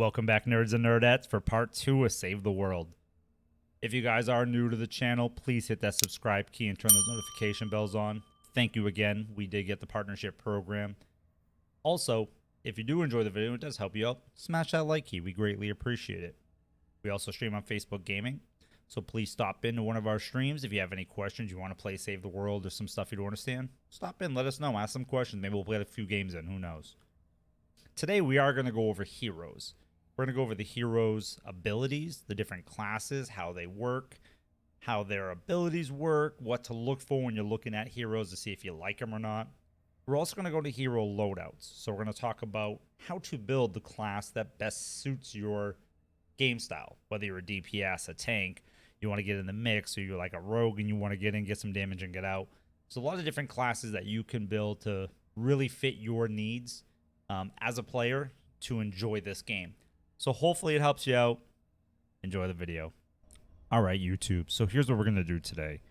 Welcome back, nerds and nerdettes, for part 2 of Save the World. If you guys are new to the channel, please hit that subscribe key and turn those notification bells on. Thank you again. We did get the partnership program. Also, if you do enjoy the video, it does help you out, smash that like key. We greatly appreciate it. We also stream on Facebook Gaming, so please stop into one of our streams. If you have any questions, you want to play Save the World or some stuff you don't understand, stop in, let us know, ask some questions. Maybe we'll play a few games in, who knows. Today we are going to go over heroes. We're going to go over the heroes' abilities, the different classes, how they work, how their abilities work, what to look for when you're looking at heroes to see if you like them or not. We're also going to go to hero loadouts. So we're going to talk about how to build the class that best suits your game style. Whether you're a DPS, a tank, you want to get in the mix, or you're like a rogue and you want to get in, get some damage, and get out. So a lot of different classes that you can build to really fit your needs as a player to enjoy this game. So hopefully it helps you out. Enjoy the video. All right, YouTube. So here's what we're going to do today.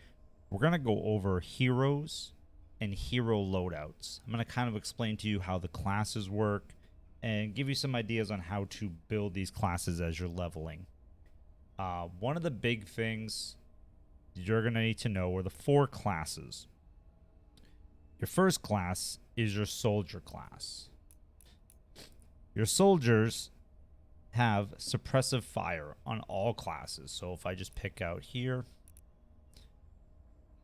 We're going to go over heroes and hero loadouts. I'm going to kind of explain to you how the classes work and give you some ideas on how to build these classes as you're leveling. One of the big things you're going to need to know are the 4 classes. Your first class is your soldier class. Your soldiers have suppressive fire on all classes. So if I just pick out here,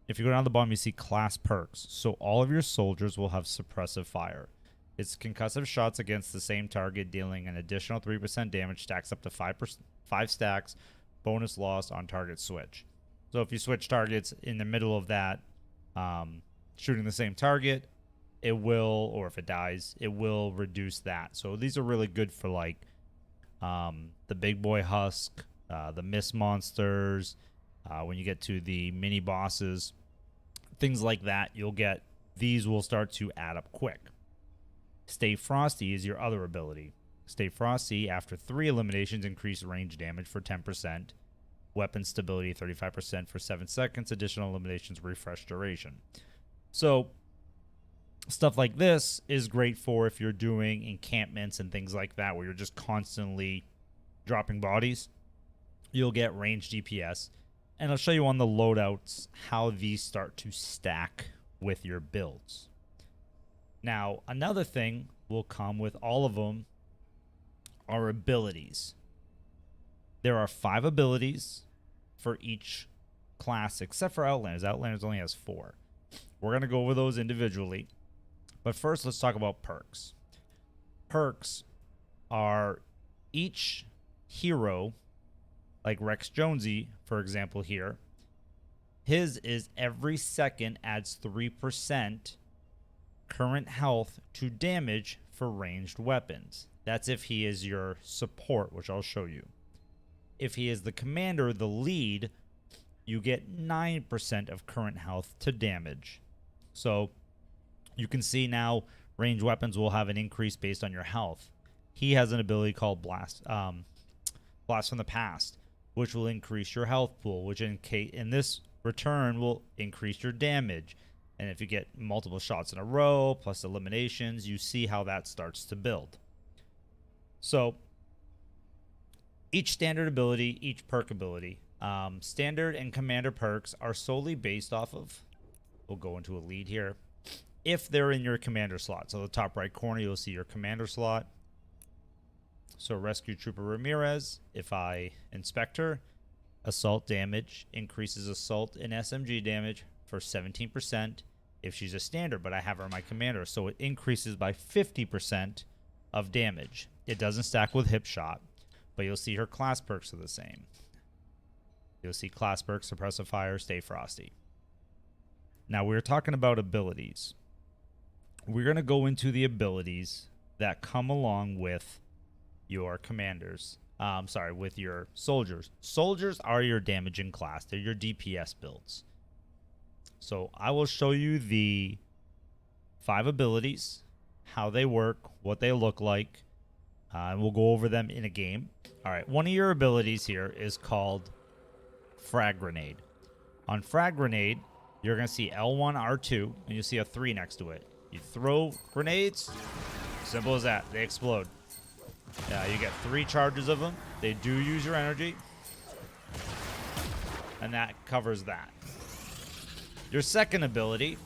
if you go down to the bottom, you see class perks. So all of your soldiers will have suppressive fire. It's concussive shots against the same target, dealing an additional 3% damage, stacks up to 5 stacks, bonus loss on target switch. So if you switch targets in the middle of that, shooting the same target, it will, or if it dies, it will reduce that. So these are really good for like the big boy husk, the mist monsters, when you get to the mini bosses, things like that, you'll get, these will start to add up quick. Stay Frosty is your other ability. Stay Frosty, after 3 eliminations, increase range damage for 10%, weapon stability 35% for 7 seconds, additional eliminations refresh duration. So stuff like this is great for if you're doing encampments and things like that, where you're just constantly dropping bodies. You'll get range DPS. And I'll show you on the loadouts how these start to stack with your builds. Now, another thing will come with all of them are abilities. There are 5 abilities for each class, except for Outlanders. Outlanders only has 4. We're going to go over those individually. But first, let's talk about perks. Perks are each hero, like Rex Jonesy, for example, here. His is every second adds 3% current health to damage for ranged weapons. That's if he is your support, which I'll show you. If he is the commander, the lead, you get 9% of current health to damage. So you can see now ranged weapons will have an increase based on your health. He has an ability called Blast from the Past, which will increase your health pool, which in this return will increase your damage. And if you get multiple shots in a row plus eliminations, you see how that starts to build. So each standard ability, each perk ability, standard and commander perks are solely based off of, we'll go into a lead here, if they're in your commander slot. So the top right corner, you'll see your commander slot. So Rescue Trooper Ramirez, if I inspect her, assault damage increases assault and SMG damage for 17% if she's a standard, but I have her in my commander, so it increases by 50% of damage. It doesn't stack with hip shot, but you'll see her class perks are the same. You'll see class perks, suppressive fire, stay frosty. Now we're talking about abilities. We're going to go into the abilities that come along with your commanders. With your soldiers. Soldiers are your damaging class. They're your DPS builds. So I will show you the 5 abilities, how they work, what they look like, and we'll go over them in a game. All right, one of your abilities here is called Frag Grenade. On Frag Grenade, you're going to see L1, R2, and you'll see a 3 next to it. You throw grenades, simple as that, they explode. You get 3 charges of them. They do use your energy. And that covers that. Your second ability,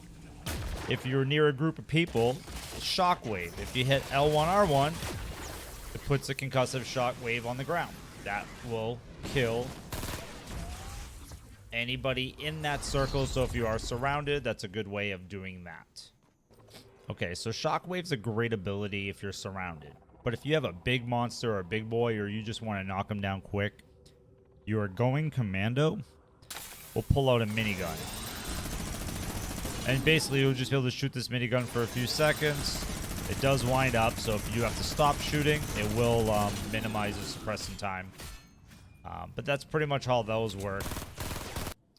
if you're near a group of people, is Shockwave. If you hit L1R1, it puts a concussive shockwave on the ground. That will kill anybody in that circle. So if you are surrounded, that's a good way of doing that. Okay, so Shockwave's a great ability if you're surrounded. But if you have a big monster or a big boy, or you just want to knock them down quick, you are going commando. We'll pull out a minigun. And basically, you'll just be able to shoot this minigun for a few seconds. It does wind up, so if you have to stop shooting, it will minimize the suppressing time. But that's pretty much how those work.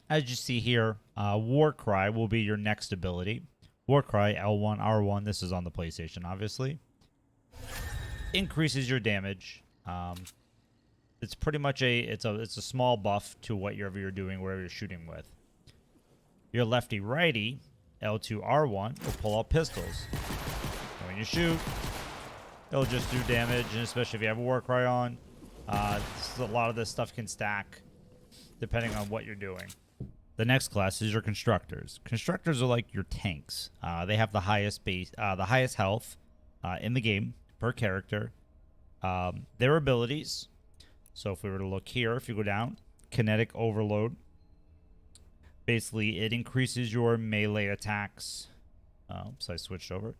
As you see here, Warcry will be your next ability. Warcry, L1, R1. This is on the PlayStation, obviously. Increases your damage. It's pretty much it's a small buff to whatever you're doing, wherever you're shooting with. Your lefty-righty, L2, R1, will pull out pistols. And when you shoot, it'll just do damage, and especially if you have a Warcry on, a lot of this stuff can stack depending on what you're doing. The next class is your constructors. Constructors are like your tanks. They have the highest health in the game per character. Their abilities. So if we were to look here, if you go down, kinetic overload. Basically, it increases your melee attacks. So I switched over.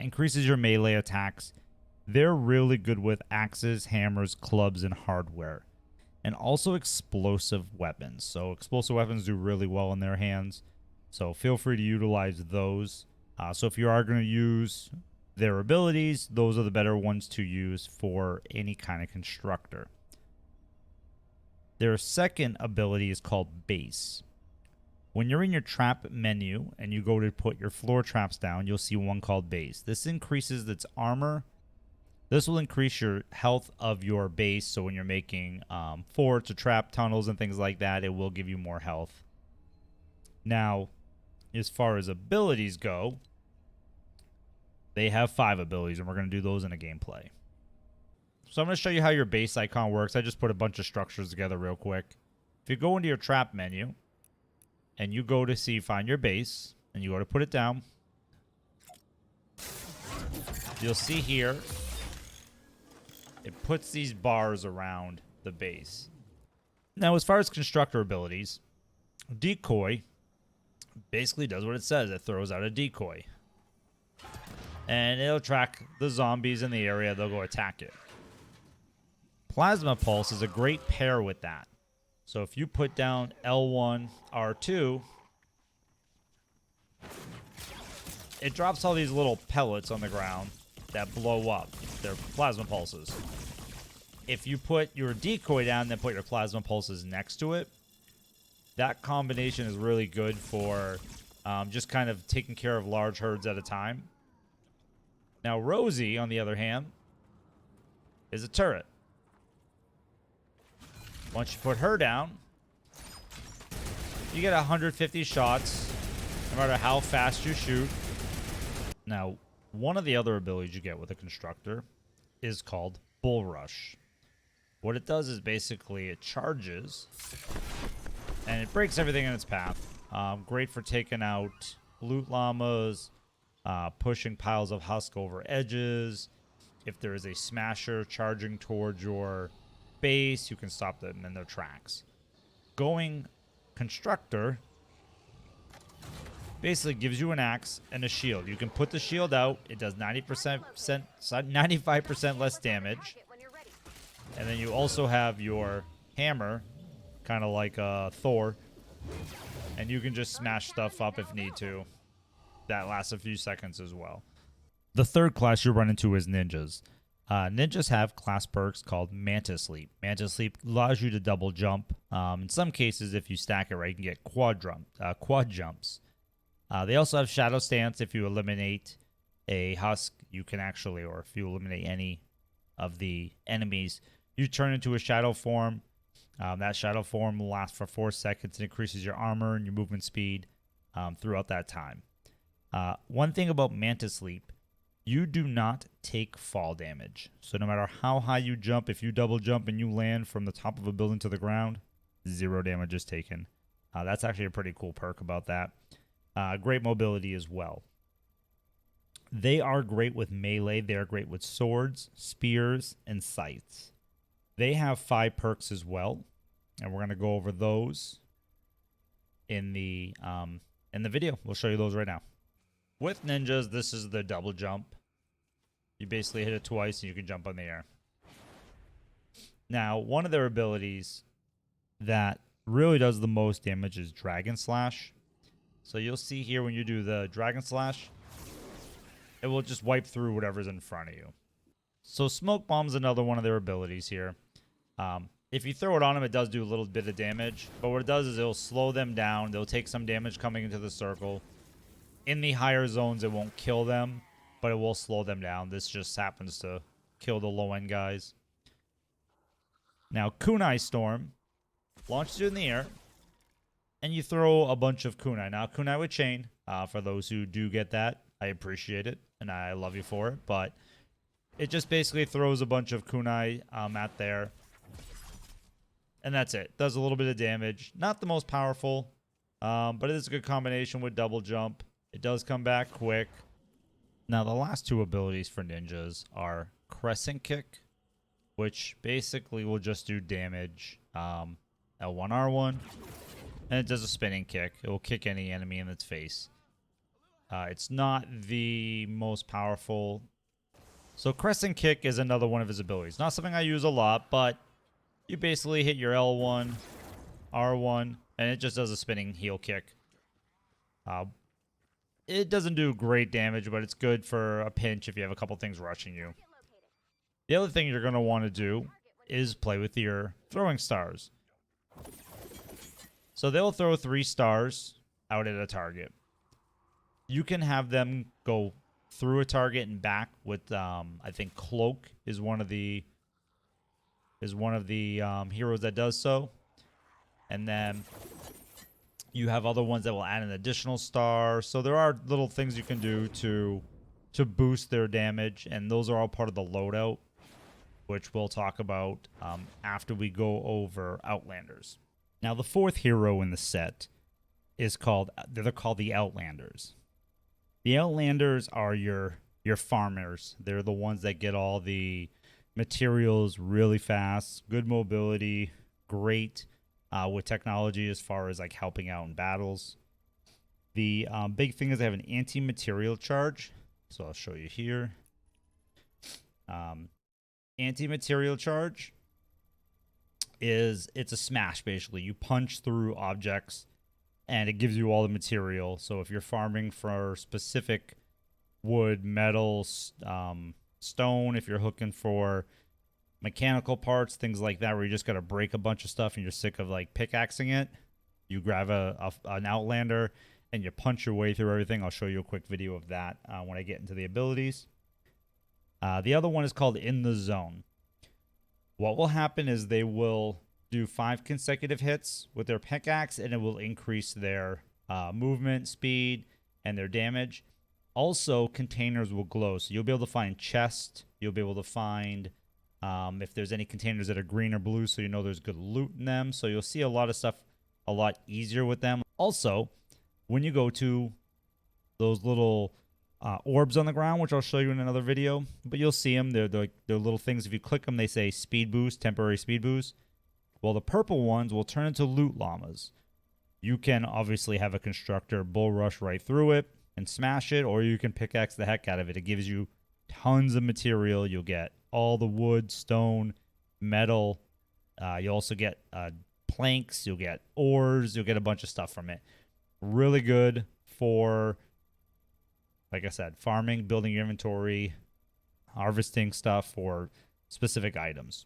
Increases your melee attacks. They're really good with axes, hammers, clubs, and hardware. And also explosive weapons. So explosive weapons do really well in their hands. So feel free to utilize those. So if you are going to use their abilities, those are the better ones to use for any kind of constructor. Their second ability is called base. When you're in your trap menu and you go to put your floor traps down, you'll see one called base. This increases its armor. This will increase your health of your base, so when you're making forts or trap tunnels and things like that, it will give you more health. Now, as far as abilities go, they have 5 abilities, and we're going to do those in a gameplay. So I'm going to show you how your base icon works. I just put a bunch of structures together real quick. If you go into your trap menu, and you go to find your base, and you go to put it down, you'll see here, it puts these bars around the base. Now, as far as constructor abilities, decoy basically does what it says. It throws out a decoy. And it'll track the zombies in the area. They'll go attack it. Plasma pulse is a great pair with that. So if you put down L1, R2, it drops all these little pellets on the ground that blow up. They're plasma pulses. If you put your decoy down, then put your plasma pulses next to it, that combination is really good for just kind of taking care of large herds at a time. Now, Rosie, on the other hand, is a turret. Once you put her down, you get 150 shots, no matter how fast you shoot. Now, one of the other abilities you get with a constructor is called Bull Rush. What it does is basically it charges, and it breaks everything in its path. Great for taking out loot llamas, pushing piles of husk over edges. If there is a smasher charging towards your base, you can stop them in their tracks. Going constructor basically gives you an axe and a shield. You can put the shield out. It does 95% less damage. And then you also have your hammer, kind of like Thor. And you can just smash stuff up if need to. That lasts a few seconds as well. The third class you run into is ninjas. Ninjas have class perks called Mantis Leap. Mantis Leap allows you to double jump. In some cases, if you stack it right, you can get quad jumps. They also have Shadow Stance. If you eliminate a husk, you can actually, or if you eliminate any of the enemies, you turn into a shadow form. That shadow form will last for 4 seconds and increases your armor and your movement speed throughout that time. One thing about Mantis Leap, you do not take fall damage. So no matter how high you jump, if you double jump and you land from the top of a building to the ground, 0 damage is taken. That's actually a pretty cool perk about that. Great mobility as well. They are great with melee. They are great with swords, spears, and scythes. They have 5 perks as well, and we're going to go over those in the video. We'll show you those right now. With ninjas, this is the double jump. You basically hit it twice and you can jump on the air. Now, one of their abilities that really does the most damage is Dragon Slash. So you'll see here when you do the Dragon Slash, it will just wipe through whatever's in front of you. So Smoke Bomb's another one of their abilities here. If you throw it on them, it does do a little bit of damage. But what it does is it'll slow them down. They'll take some damage coming into the circle. In the higher zones, it won't kill them, but it will slow them down. This just happens to kill the low-end guys. Now, Kunai Storm launches you in the air, and you throw a bunch of kunai. Now, kunai with chain, for those who do get that, I appreciate it, and I love you for it. But it just basically throws a bunch of kunai at there. And that's it. Does a little bit of damage. Not the most powerful, but it is a good combination with double jump. It does come back quick. Now, the last 2 abilities for ninjas are Crescent Kick, which basically will just do damage. L1R1. And it does a spinning kick. It will kick any enemy in its face. It's not the most powerful. So Crescent Kick is another one of his abilities. Not something I use a lot, but you basically hit your L1, R1, and it just does a spinning heel kick. It doesn't do great damage, but it's good for a pinch if you have a couple things rushing you. The other thing you're going to want to do is play with your throwing stars. So they'll throw 3 stars out at a target. You can have them go through a target and back with, I think Cloak is one of the heroes that does so. And then you have other ones that will add an additional star. So there are little things you can do to boost their damage, and those are all part of the loadout, which we'll talk about after we go over Outlanders. Now, the 4th hero in the set is they're called the Outlanders. The Outlanders are your farmers. They're the ones that get all the materials really fast, good mobility, great with technology as far as like helping out in battles. The big thing is they have an anti-material charge. So I'll show you here. Anti-material charge it's a smash, basically. You punch through objects and it gives you all the material. So if you're farming for specific wood, metal, stone, if you're looking for mechanical parts, things like that, where you just got to break a bunch of stuff and you're sick of like pickaxing it, you grab an Outlander and you punch your way through everything. I'll show you a quick video of that when I get into the abilities. The other one is called In the Zone. What will happen is they will do 5 consecutive hits with their pickaxe, and it will increase their movement, speed, and their damage. Also, containers will glow, so you'll be able to find chests. You'll be able to find if there's any containers that are green or blue, so you know there's good loot in them. So you'll see a lot of stuff a lot easier with them. Also, when you go to those little orbs on the ground, which I'll show you in another video, but you'll see them. They're little things. If you click them, they say speed boost, temporary speed boost. Well, the purple ones will turn into loot llamas. You can obviously have a constructor bull rush right through it and smash it, or you can pickaxe the heck out of it. It gives you tons of material. You'll get all the wood, stone, metal. You also get planks. You'll get ores. You'll get a bunch of stuff from it. Really good for, like I said, farming, building your inventory, harvesting stuff for specific items.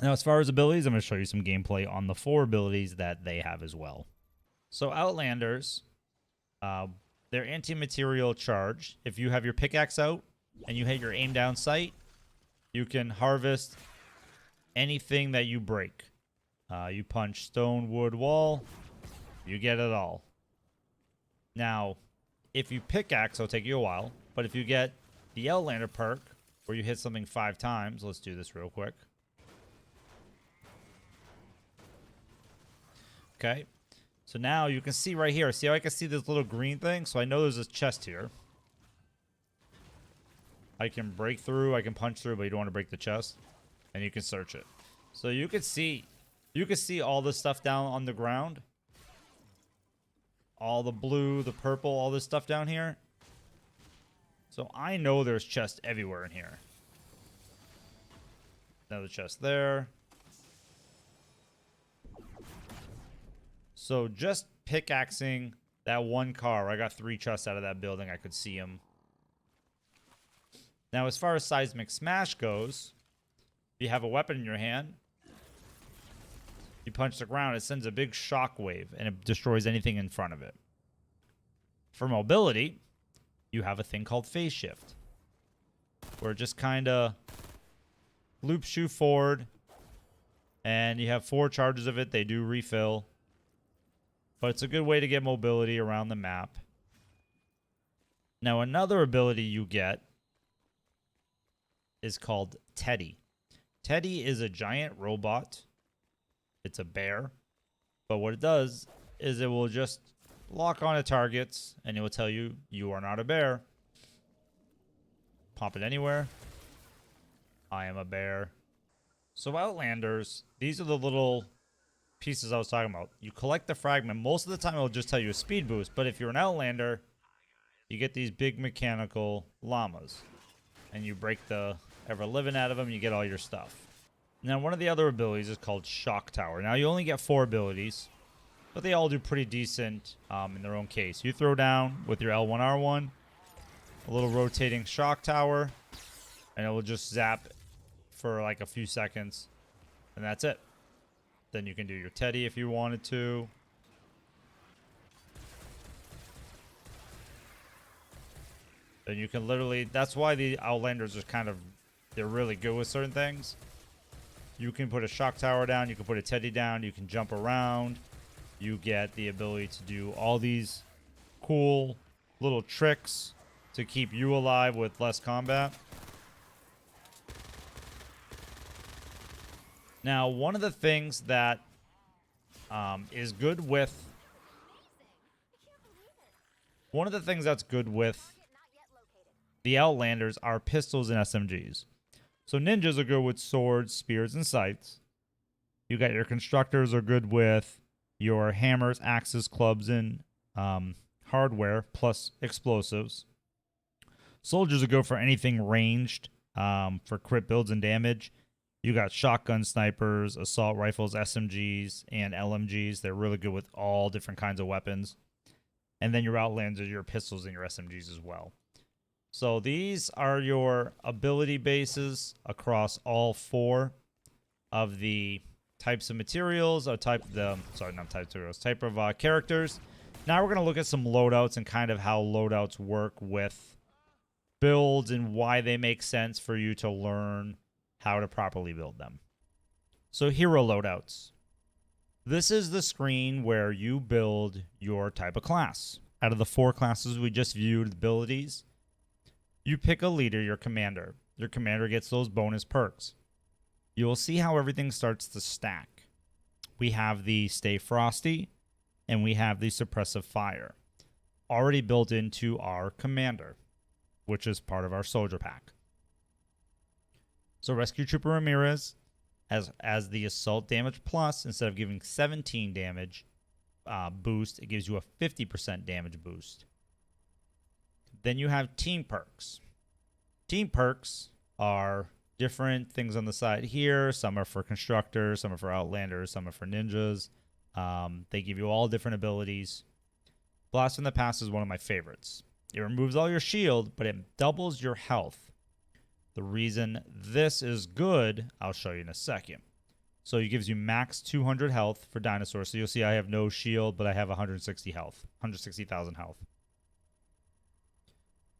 Now, as far as abilities, I'm going to show you some gameplay on the 4 abilities that they have as well. So Outlanders, their anti-material charge. If you have your pickaxe out and you hit your aim down sight, you can harvest anything that you break. You punch stone, wood, wall, you get it all. Now, if you pickaxe, it'll take you a while, but if you get the Outlander perk, where you hit something 5 times. Let's do this real quick. Okay. So now you can see right here. See how I can see this little green thing? So I know there's a chest here. I can break through. I can punch through, but you don't want to break the chest. And you can search it. So you can see all this stuff down on the ground. All the blue, the purple, all this stuff down here. So I know there's chests everywhere in here. Another chest there. So just pickaxing that one car. I got 3 chests out of that building. I could see them. Now, as far as Seismic Smash goes, you have a weapon in your hand. You punch the ground. It sends a big shockwave, and it destroys anything in front of it. For mobility, you have a thing called Phase Shift, where it just kind of loops you forward, and you have 4 charges of it. They do refill. But it's a good way to get mobility around the map. Now, another ability you get is called Teddy. Teddy is a giant robot. It's a bear. But what it does is it will just lock onto targets, and it will tell you, you are not a bear. Pop it anywhere. I am a bear. So Outlanders, these are the little pieces I was talking about. You collect the fragment. Most of the time it'll just tell you a speed boost, but if you're an Outlander, you get these big mechanical llamas, and you break the ever living out of them, you get all your stuff. Now, one of the other abilities is called Shock Tower. Now, you only get 4 abilities, but they all do pretty decent in their own case. You throw down with your L1R1 a little rotating Shock Tower, and it will just zap for like a few seconds, and that's it. Then you can do your Teddy if you wanted to. Then you can literally... That's why the Outlanders are kind of... They're really good with certain things. You can put a Shock Tower down. You can put a Teddy down. You can jump around. You get the ability to do all these cool little tricks to keep you alive with less combat. Now, one of the things that is good with... One of the things that's good with the Outlanders are pistols and SMGs. So ninjas are good with swords, spears, and scythes. You got your constructors are good with your hammers, axes, clubs, and hardware, plus explosives. Soldiers are good for anything ranged, for crit builds and damage. You got shotgun snipers, assault rifles, SMGs, and LMGs. They're really good with all different kinds of weapons. And then your Outlanders, your pistols, and your SMGs as well. So these are your ability bases across all 4 of the types of materials, or type of characters. Now we're going to look at some loadouts and kind of how loadouts work with builds and why they make sense for you to learn how to properly build them. So hero loadouts. This is the screen where you build your type of class. Out of the 4 classes we just viewed, abilities, you pick a leader, your commander. Your commander gets those bonus perks. You will see how everything starts to stack. We have the Stay Frosty, and we have the Suppressive Fire, already built into our commander, which is part of our soldier pack. So Rescue Trooper Ramirez, as the Assault Damage Plus, instead of giving 17 damage boost, it gives you a 50% damage boost. Then you have Team Perks. Team Perks are different things on the side here. Some are for Constructors, some are for Outlanders, some are for Ninjas. They give you all different abilities. Blast from the Past is one of my favorites. It removes all your shield, but it doubles your health. The reason this is good, I'll show you in a second. So it gives you max 200 health for dinosaurs. So you'll see I have no shield, but I have 160 health, 160,000 health.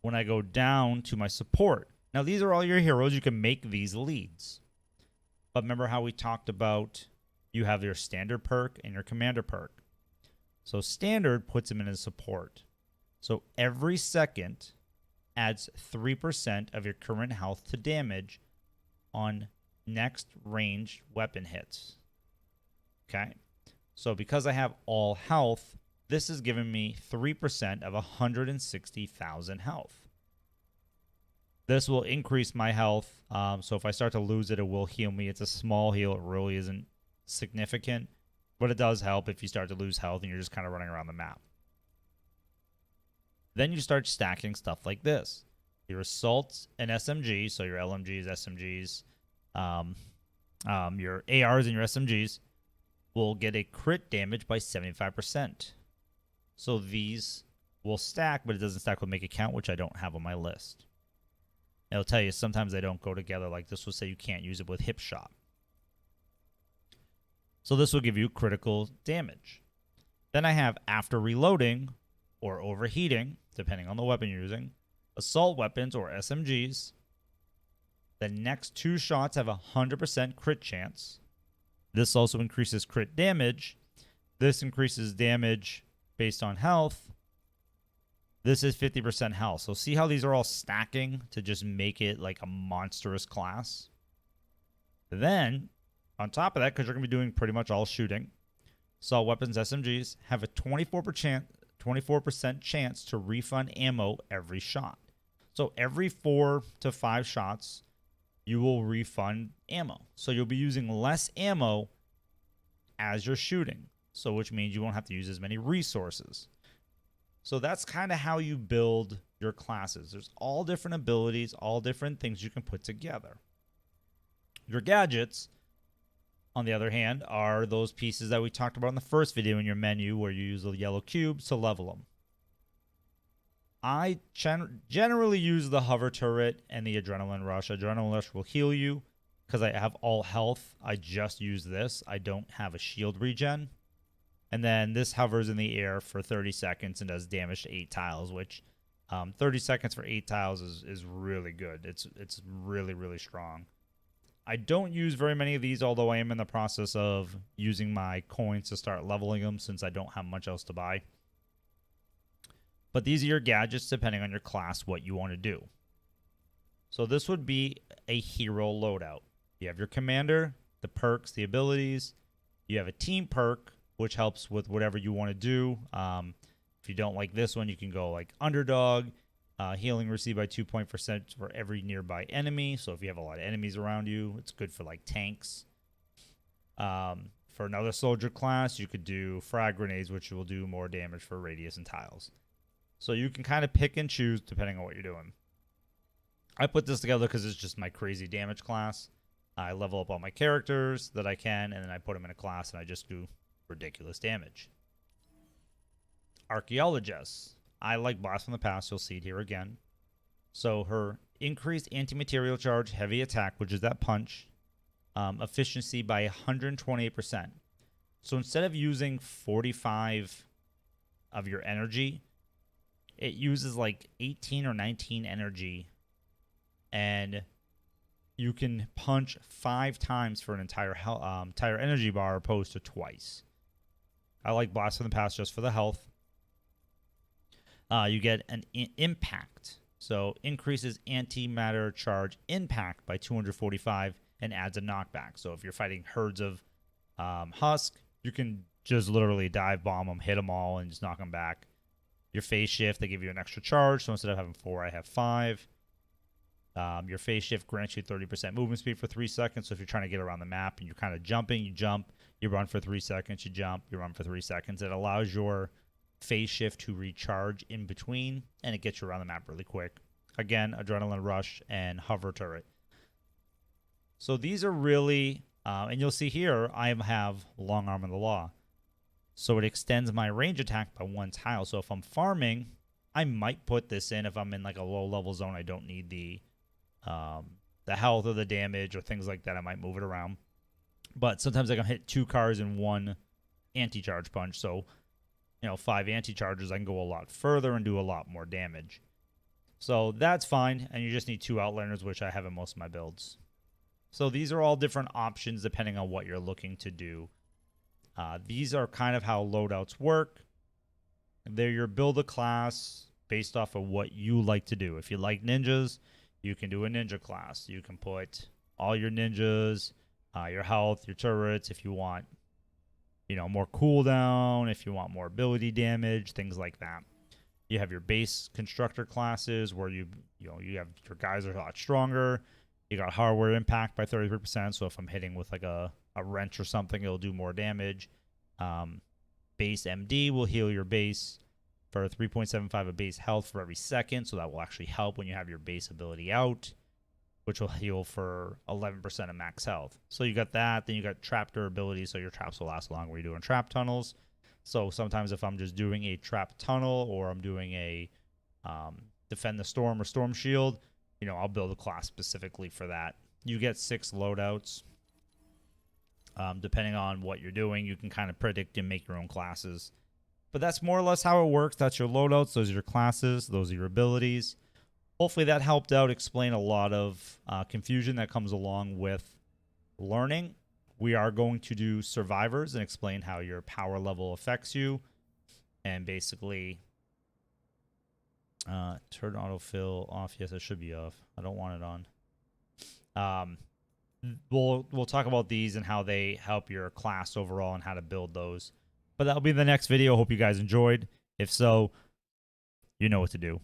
When I go down to my support, now these are all your heroes. You can make these leads. But remember how we talked about you have your standard perk and your commander perk. So standard puts them in as support. So every second adds 3% of your current health to damage on next ranged weapon hits. Okay, so because I have all health, this is giving me 3% of 160,000 health. This will increase my health. So if I start to lose it, it will heal me. It's a small heal. It really isn't significant, but it does help if you start to lose health and you're just kind of running around the map. Then you start stacking stuff like this. Your assaults and SMGs, so your LMGs, SMGs, your ARs and your SMGs will get a crit damage by 75%. So these will stack, but it doesn't stack with make it count, which I don't have on my list. It'll tell you sometimes they don't go together. Like this will say you can't use it with hip shot. So this will give you critical damage. Then I have after reloading or overheating, depending on the weapon you're using, assault weapons or SMGs. The next 2 shots have a 100% crit chance. This also increases crit damage. This increases damage based on health. This is 50% health. So see how these are all stacking to just make it like a monstrous class? Then, on top of that, because you're going to be doing pretty much all shooting, assault weapons, SMGs, have a 24% chance to refund ammo every shot. So every 4 to 5 shots, you will refund ammo. So you'll be using less ammo as you're shooting. So which means you won't have to use as many resources. So that's kind of how you build your classes. There's all different abilities, all different things you can put together. Your gadgets, on the other hand, are those pieces that we talked about in the first video in your menu where you use the yellow cubes to level them. I generally use the hover turret and the adrenaline rush. Adrenaline rush will heal you because I have all health. I just use this. I don't have a shield regen. And then this hovers in the air for 30 seconds and does damage to 8 tiles, which 30 seconds for 8 tiles is really good. It's really, really strong. I don't use very many of these, although I am in the process of using my coins to start leveling them since I don't have much else to buy. But these are your gadgets depending on your class, what you want to do. So this would be a hero loadout. You have your commander, the perks, the abilities. You have a team perk, which helps with whatever you want to do. If you don't like this one, you can go like underdog. Healing received by 2% for every nearby enemy. So if you have a lot of enemies around you, it's good for like tanks. For another soldier class, you could do frag grenades, which will do more damage for radius and tiles. So you can kind of pick and choose depending on what you're doing. I put this together because it's just my crazy damage class. I level up all my characters that I can, and then I put them in a class, and I just do ridiculous damage. Archaeologist. I like Blast from the Past. You'll see it here again. So her increased anti-material charge, heavy attack, which is that punch, efficiency by 128%. So instead of using 45 of your energy, it uses like 18 or 19 energy, and you can punch 5 times for an entire energy bar opposed to twice. I like Blast from the Past just for the health. You get an impact. So increases antimatter charge impact by 245 and adds a knockback. So if you're fighting herds of husk, you can just literally dive bomb them, hit them all, and just knock them back. Your phase shift, they give you an extra charge. So instead of having 4, I have 5. Your phase shift grants you 30% movement speed for 3 seconds. So if you're trying to get around the map and you're kind of jumping, you jump, you run for 3 seconds, you jump, you run for 3 seconds. It allows your phase shift to recharge in between, and it gets you around the map really quick. Again, adrenaline rush and hover turret. So these are really, and you'll see here, I have long arm of the law. So it extends my range attack by 1 tile. So if I'm farming, I might put this in. If I'm in like a low level zone, I don't need the health or the damage or things like that. I might move it around. But sometimes I can hit 2 cars in 1 anti-charge punch. So 5 anti-charges, I can go a lot further and do a lot more damage. So that's fine, and you just need 2 outliners, which I have in most of my builds. So these are all different options depending on what you're looking to do. These are kind of how loadouts work. They're your build a class, based off of what you like to do. If you like ninjas, you can do a ninja class. You can put all your ninjas, your health, your turrets. If you want, more cooldown, if you want more ability damage, things like that. You have your base constructor classes where you have your guys are a lot stronger. You got hardware impact by 33%. So if I'm hitting with like a wrench or something, it'll do more damage. Base MD will heal your base for 3.75 of base health for every second. So that will actually help when you have your base ability out, which will heal for 11% of max health. So you got that. Then you got trap durability. So your traps will last longer when you're doing trap tunnels. So sometimes if I'm just doing a trap tunnel or I'm doing a defend the storm or storm shield, I'll build a class specifically for that. You get 6 loadouts. Depending on what you're doing, you can kind of predict and make your own classes. But that's more or less how it works. That's your loadouts. Those are your classes. Those are your abilities. Hopefully that helped out explain a lot of confusion that comes along with learning. We are going to do survivors and explain how your power level affects you. And basically, turn autofill off. Yes, it should be off. I don't want it on. We'll talk about these and how they help your class overall and how to build those. But that'll be the next video. Hope you guys enjoyed. If so, you know what to do.